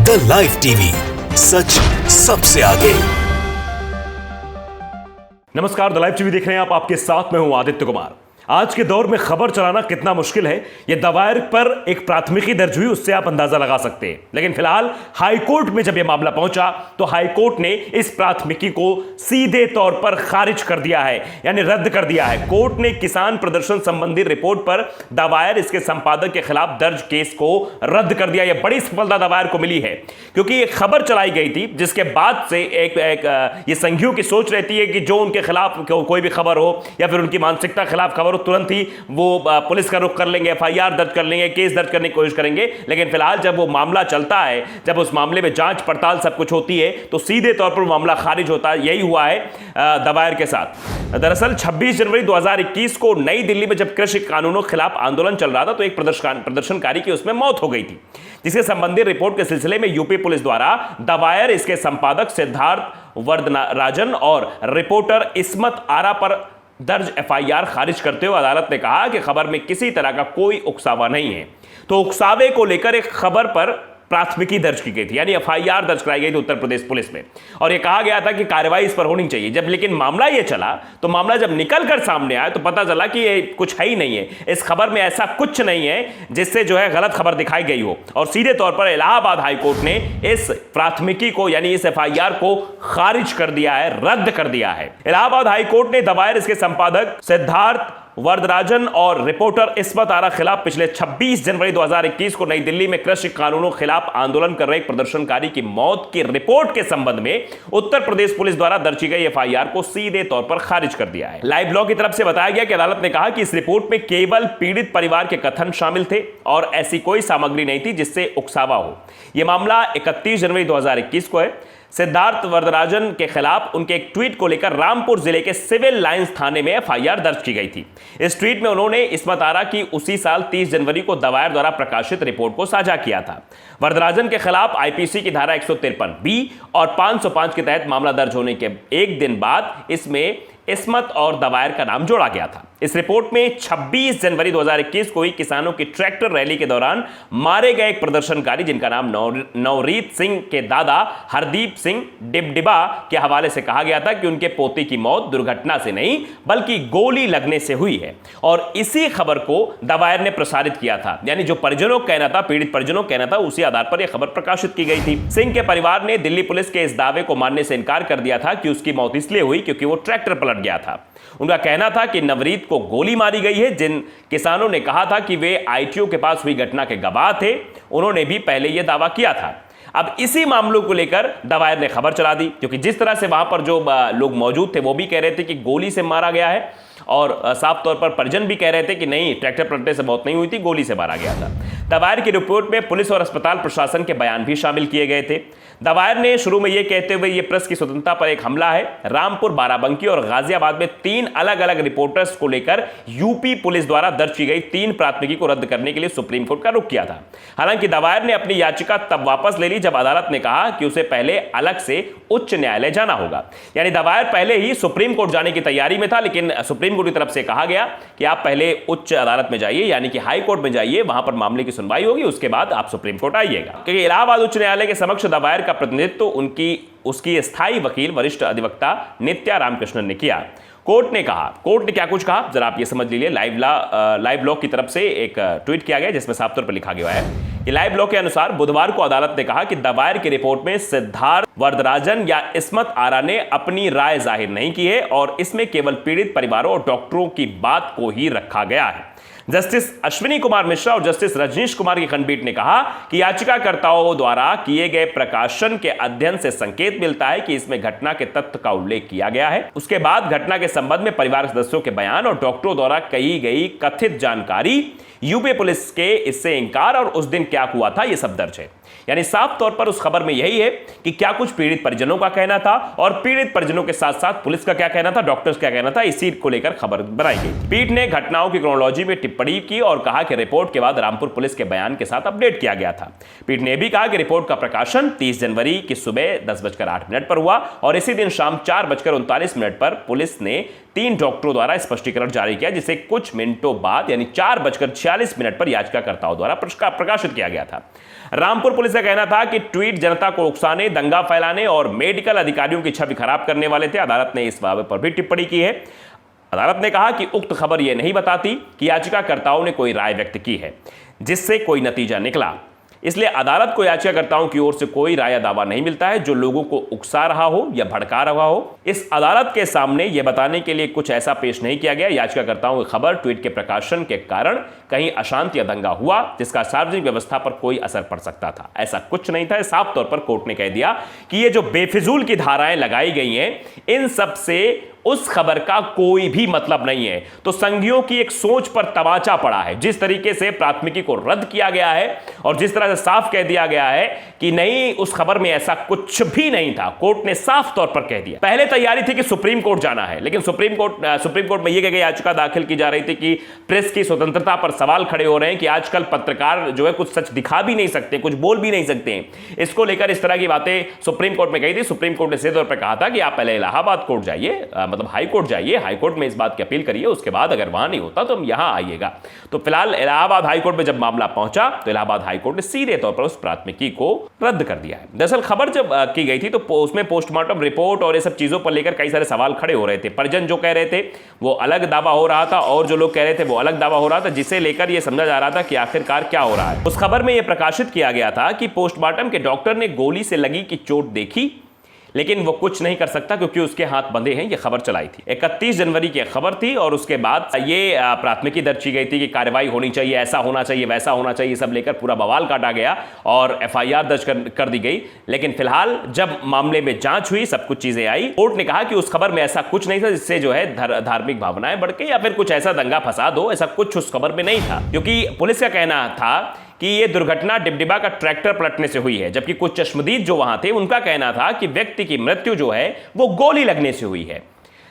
The live TV, सच सबसे आगे। नमस्कार, द लाइव टीवी देख रहे हैं आप। आपके साथ में हूं आदित्य कुमार। आज के दौर में खबर चलाना कितना मुश्किल है, यह दवायर पर एक प्राथमिकी दर्ज हुई उससे आप अंदाजा लगा सकते हैं। लेकिन फिलहाल हाईकोर्ट में जब यह मामला पहुंचा तो हाईकोर्ट ने इस प्राथमिकी को सीधे तौर पर खारिज कर दिया है, यानी रद्द कर दिया है। कोर्ट ने किसान प्रदर्शन संबंधी रिपोर्ट पर दवायर इसके संपादक के खिलाफ दर्ज केस को रद्द कर दिया। यह बड़ी सफलता दवायर को मिली है, क्योंकि एक खबर चलाई गई थी जिसके बाद से ये संघियों की सोच रहती है कि जो उनके खिलाफ कोई भी खबर हो या फिर उनकी मानसिकता के खिलाफ खबर हो, तुरंत ही वो पुलिस का रुख कर लेंगे, एफआईआर दर्ज कर लेंगे, केस दर्ज करने की कोशिश करेंगे। लेकिन फिलहाल जब वो मामला चलता है, जब उस मामले में जांच पड़ताल सब कुछ होती है, तो सीधे तौर पर मामला खारिज होता है। यही हुआ है दवायर के साथ। दरअसल 26 जनवरी 2021 को नई दिल्ली में जब कृषि कानूनों के खिलाफ आंदोलन चल रहा था तो एक प्रदर्शनकारी की उसमें मौत हो गई थी, जिसके संबंधी रिपोर्ट के सिलसिले में यूपी पुलिस द्वारा दवायर, इसके संपादक सिद्धार्थ वरदराजन और रिपोर्टर इस्मत आरा पर दर्ज एफआईआर खारिज करते हुए अदालत ने कहा कि खबर में किसी तरह का कोई उकसावा नहीं है। तो उकसावे को लेकर एक खबर पर प्राथमिकी दर्ज की गई थी, यानी एफआईआर दर्ज कराई गई थी उत्तर प्रदेश पुलिस में, और यह कहा गया था कि कार्रवाई इस पर होनी चाहिए। जब लेकिन मामला यह चला तो मामला जब निकल कर सामने आया तो पता चला कि ये कुछ है ही नहीं है, इस खबर में ऐसा कुछ नहीं है जिससे जो है गलत खबर दिखाई गई हो। और सीधे तौर पर इलाहाबाद हाईकोर्ट ने इस प्राथमिकी को, यानी इस एफआईआर को खारिज कर दिया है, रद्द कर दिया है। इलाहाबाद हाईकोर्ट ने दवायर, इसके संपादक सिद्धार्थ वरदराजन और रिपोर्टर इस्मत आरा खिलाफ पिछले 26 जनवरी 2021 को नई दिल्ली में कृषि कानूनों के खिलाफ आंदोलन कर रहे एक प्रदर्शनकारी की मौत की रिपोर्ट के संबंध में उत्तर प्रदेश पुलिस द्वारा दर्ज की गई एफआईआर को सीधे तौर पर खारिज कर दिया है। लाइव लॉ की तरफ से बताया गया कि अदालत ने कहा कि इस रिपोर्ट में केवल पीड़ित परिवार के कथन शामिल थे और ऐसी कोई सामग्री नहीं थी जिससे उकसावा हो। यह मामला 31 जनवरी 2021 को है। सिद्धार्थ वरदराजन के खिलाफ उनके एक ट्वीट को लेकर रामपुर जिले के सिविल लाइंस थाने में एफआईआर दर्ज की गई थी। इस ट्वीट में उन्होंने इस्मत आरा की उसी साल 30 जनवरी को दवायर द्वारा प्रकाशित रिपोर्ट को साझा किया था। वरदराजन के खिलाफ आईपीसी की धारा 153 बी और 505 के तहत मामला दर्ज होने के एक दिन बाद इसमें इस्मत और दवायर का नाम जोड़ा गया था। इस रिपोर्ट में 26 जनवरी 2021 को ही किसानों की ट्रैक्टर रैली के दौरान मारे गए एक प्रदर्शनकारी, जिनका नाम नवरीत सिंह के दादा हरदीप सिंह डिबडिबा के हवाले से कहा गया था कि उनके पोते की मौत दुर्घटना से नहीं बल्कि गोली लगने से हुई है। और इसी खबर को दवायर ने प्रसारित किया था, यानी जो परिजनों का कहना था, पीड़ित परिजनों का कहना था, उसी आधार पर यह खबर प्रकाशित की गई थी। सिंह के परिवार ने दिल्ली पुलिस के इस दावे को मानने से इनकार कर दिया था कि उसकी मौत इसलिए हुई क्योंकि वो ट्रैक्टर पलट गया था। उनका कहना था कि नवरीत को गोली मारी गई है। जिन किसानों ने कहा था कि वे आईटीओ के पास हुई घटना के गवाह थे, उन्होंने भी पहले यह दावा किया था। अब इसी मामलों को लेकर दवायर ने खबर चला दी, क्योंकि जिस तरह से वहां पर जो लोग मौजूद थे वो भी कह रहे थे कि गोली से मारा गया है, और साफ तौर पर परिजन भी कह रहे थे कि नहीं, ट्रैक्टर पलटने से मौत नहीं हुई थी, गोली से मारा गया था। दवायर की रिपोर्ट में पुलिस और अस्पताल प्रशासन के बयान भी शामिल किए गए थे। दवायर ने शुरू में यह कहते हुए यह प्रेस की स्वतंत्रता पर एक हमला है। रामपुर, बाराबंकी और गाजियाबाद में 3 अलग अलग रिपोर्टर्स को लेकर यूपी पुलिस द्वारा दर्ज की गई 3 प्राथमिकी को रद्द करने के लिए सुप्रीम कोर्ट का रुख किया था। हालांकि दवायर ने अपनी याचिका तब वापस ले ली जब अदालत ने कहा कि उसे पहले अलग से उच्च न्यायालय जाना होगा। यानी दवायर पहले ही सुप्रीम कोर्ट जाने की तैयारी में था, लेकिन सुप्रीम कोर्ट की तरफ से कहा गया कि आप पहले उच्च अदालत में जाइए, यानी कि हाई कोर्ट में जाइए, वहां पर मामले की सुनवाई होगी, उसके बाद आप सुप्रीम कोर्ट आइएगा। क्योंकि इलाहाबाद उच्च न्यायालय के समक्ष दवायर का प्रतिनिधित्व उसकी स्थायी वकील वरिष्ठ अधिवक्ता नित्या रामकृष्णन ने किया। कोर्ट ने क्या कुछ कहा, जरा आप ये समझ लीजिए। लाइव लॉ की तरफ से एक ट्वीट किया गया जिसमें साफ तौर पर लिखा गया है कि लाइव लॉ के अनुसार बुधवार को अदालत ने कहा कि दवायर की रिपोर्ट में सिद्धार्थ वरदराजन या इस्मत आरा ने अपनी राय जाहिर नहीं की है और इसमें केवल पीड़ित परिवारों और डॉक्टरों की बात को ही रखा गया है। जस्टिस अश्विनी कुमार मिश्रा और जस्टिस रजनीश कुमार की खंडपीठ ने कहा कि याचिकाकर्ताओं द्वारा किए गए प्रकाशन के अध्ययन से संकेत मिलता है कि इसमें घटना के तथ्य का उल्लेख किया गया है। उसके बाद घटना के संबंध में परिवार सदस्यों के बयान और डॉक्टरों द्वारा कही गई कथित जानकारी, यूपी पुलिस के इससे इंकार और उस दिन क्या हुआ था, यह सब दर्ज है। यानी साफ तौर पर उस खबर में यही है कि क्या कुछ पीड़ित परिजनों का कहना था और पीड़ित परिजनों के साथ साथ पुलिस का क्या कहना था, डॉक्टर्स क्या कहना था, इसी को लेकर खबर बनाई गई। पीठ ने घटनाओं की क्रोनोलॉजी में टिप्पणी की और कहा कि रिपोर्ट के बाद रामपुर पुलिस के बयान के साथ अपडेट किया गया था। पीठ ने भी कहा कि रिपोर्ट का प्रकाशन 30 जनवरी की सुबह 10:08 पर हुआ और इसी दिन शाम 4:39 पर पुलिस ने 3 डॉक्टरों द्वारा स्पष्टीकरण जारी किया, जिसे कुछ मिनटों बाद यानी 4:46 पर याचिकाकर्ताओं द्वारा प्रकाशित किया गया था। रामपुर पुलिस का कहना था कि ट्वीट जनता को उकसाने, दंगा फैलाने और मेडिकल अधिकारियों की छवि खराब करने वाले थे। अदालत ने इस बाबत पर भी टिप्पणी की है। अदालत ने कहा कि उक्त खबर यह नहीं बताती कि याचिकाकर्ताओं ने कोई राय व्यक्त की है जिससे कोई नतीजा निकला, इसलिए अदालत को याचिकाकर्ताओं की ओर से कोई राय या दावा नहीं मिलता है जो लोगों को उकसा रहा हो या भड़का रहा हो। इस अदालत के सामने यह बताने के लिए कुछ ऐसा पेश नहीं किया गया याचिकाकर्ताओं की खबर ट्वीट के प्रकाशन के कारण कहीं अशांति या दंगा हुआ जिसका सार्वजनिक व्यवस्था पर कोई असर पड़ सकता था। ऐसा कुछ नहीं था। साफ तौर पर कोर्ट ने कह दिया कि ये जो बेफिजूल की धाराएं लगाई गई हैं, इन सब से उस खबर का कोई भी मतलब नहीं है। तो संघियों की एक सोच पर तमाचा पड़ा है। जिस तरीके से प्राथमिकी को रद्द किया गया है और जिस तरह से साफ कह दिया गया है कि नहीं, उस खबर में ऐसा कुछ भी नहीं था। कोर्ट ने साफ तौर पर कह दिया। पहले तैयारी थी कि सुप्रीम कोर्ट जाना है, लेकिन सुप्रीम कोर्ट में यह याचिका दाखिल की जा रही थी कि प्रेस की स्वतंत्रता पर सवाल खड़े हो रहे हैं कि आजकल पत्रकार जो है कुछ सच दिखा भी नहीं सकते, कुछ बोल भी नहीं सकते हैं। इसको लेकर इस तरह की बातें सुप्रीम कोर्ट में कही थी। सुप्रीम कोर्ट ने सीधे तौर पर कहा था कि आप पहले इलाहाबाद कोर्ट जाइए, मतलब हाई कोर्ट जाइए, हाई कोर्ट में इस बात की अपील करिए, उसके बाद अगर वहां नहीं होता तो हम यहां आइएगा। तो फिलहाल इलाहाबाद हाई कोर्ट में जब मामला पहुंचा तो इलाहाबाद हाई कोर्ट ने सीधे तौर पर उस प्राथमिकी को रद्द कर दिया है। दरअसल खबर जब की गई थी तो उसमें पोस्टमार्टम रिपोर्ट और ये सब चीजों पर लेकर कई सारे सवाल खड़े हो रहे थे। परिजन जो कह रहे थे वो अलग दावा हो रहा था और जो लोग कह रहे थे वो अलग दावा हो रहा था, जिसे लेकर यह समझा जा रहा था कि आखिरकार क्या हो रहा है। उस खबर में यह प्रकाशित किया गया था कि पोस्टमार्टम के डॉक्टर ने गोली से लगी की चोट देखी, लेकिन वो कुछ नहीं कर सकता क्योंकि उसके हाथ बंधे हैं। ये खबर चलाई थी 31 जनवरी की खबर थी और उसके बाद ये प्राथमिकी दर्ज की गई थी कि कार्रवाई होनी चाहिए, ऐसा होना चाहिए, वैसा होना चाहिए, सब लेकर पूरा बवाल काटा गया और एफआईआर दर्ज कर दी गई। लेकिन फिलहाल जब मामले में जांच हुई, सब कुछ चीजें आई, कोर्ट ने कहा कि उस खबर में ऐसा कुछ नहीं था जिससे जो है धार्मिक भावनाएं बढ़ के या फिर कुछ ऐसा दंगा फसाद हो, ऐसा कुछ उस खबर में नहीं था। क्योंकि पुलिस का कहना था कि यह दुर्घटना डिबडिबा का ट्रैक्टर पलटने से हुई है, जबकि कुछ चश्मदीद जो वहां थे उनका कहना था कि व्यक्ति की मृत्यु जो है वो गोली लगने से हुई है।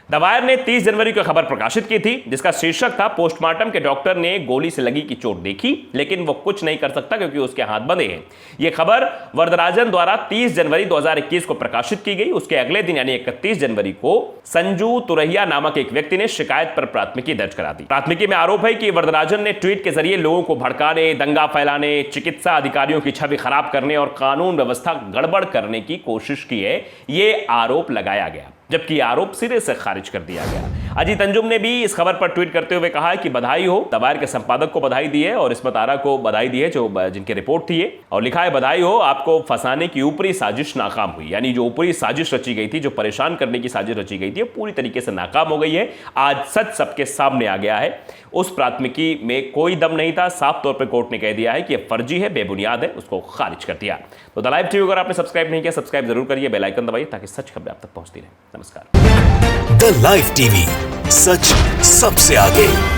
द वायर ने 30 जनवरी को खबर प्रकाशित की थी जिसका शीर्षक था पोस्टमार्टम के डॉक्टर ने गोली से लगी की चोट देखी लेकिन वो कुछ नहीं कर सकता क्योंकि उसके हाथ बंधे हैं। यह खबर वरदराजन द्वारा 30 जनवरी 2021 को प्रकाशित की गई। उसके अगले दिन यानी 31 जनवरी को संजू तुरैया नामक एक व्यक्ति ने शिकायत पर प्राथमिकी दर्ज करा दी। प्राथमिकी में आरोप है कि वरदराजन ने ट्वीट के जरिए लोगों को भड़काने, दंगा फैलाने, चिकित्सा अधिकारियों की छवि खराब करने और कानून व्यवस्था गड़बड़ करने की कोशिश की है, ये आरोप लगाया गया, जबकि आरोप सिरे से खारिज कर दिया गया। अजीत अंजुम ने भी इस खबर पर ट्वीट करते हुए कहा है कि बधाई हो, द वायर के संपादक को बधाई दी है और इस्मत आरा को बधाई दी है जो जिनकी रिपोर्ट थी ये, और लिखा है बधाई हो, आपको फंसाने की ऊपरी साजिश नाकाम हुई। यानी जो ऊपरी साजिश रची गई थी, जो परेशान करने की साजिश रची गई थी, पूरी तरीके से नाकाम हो गई है। आज सच सबके सामने आ गया है। उस प्राथमिकी में कोई दम नहीं था। साफ तौर पर कोर्ट ने कह दिया है कि यह फर्जी है, बेबुनियाद है, उसको खारिज कर दिया। तो द लाइव टीवी अगर आपने सब्सक्राइब नहीं किया, सब्सक्राइब जरूर करिए, बेल आइकन दबाइए ताकि सच खबरें आप तक पहुंचती रहे। नमस्कार। द लाइव टीवी, सच सबसे आगे।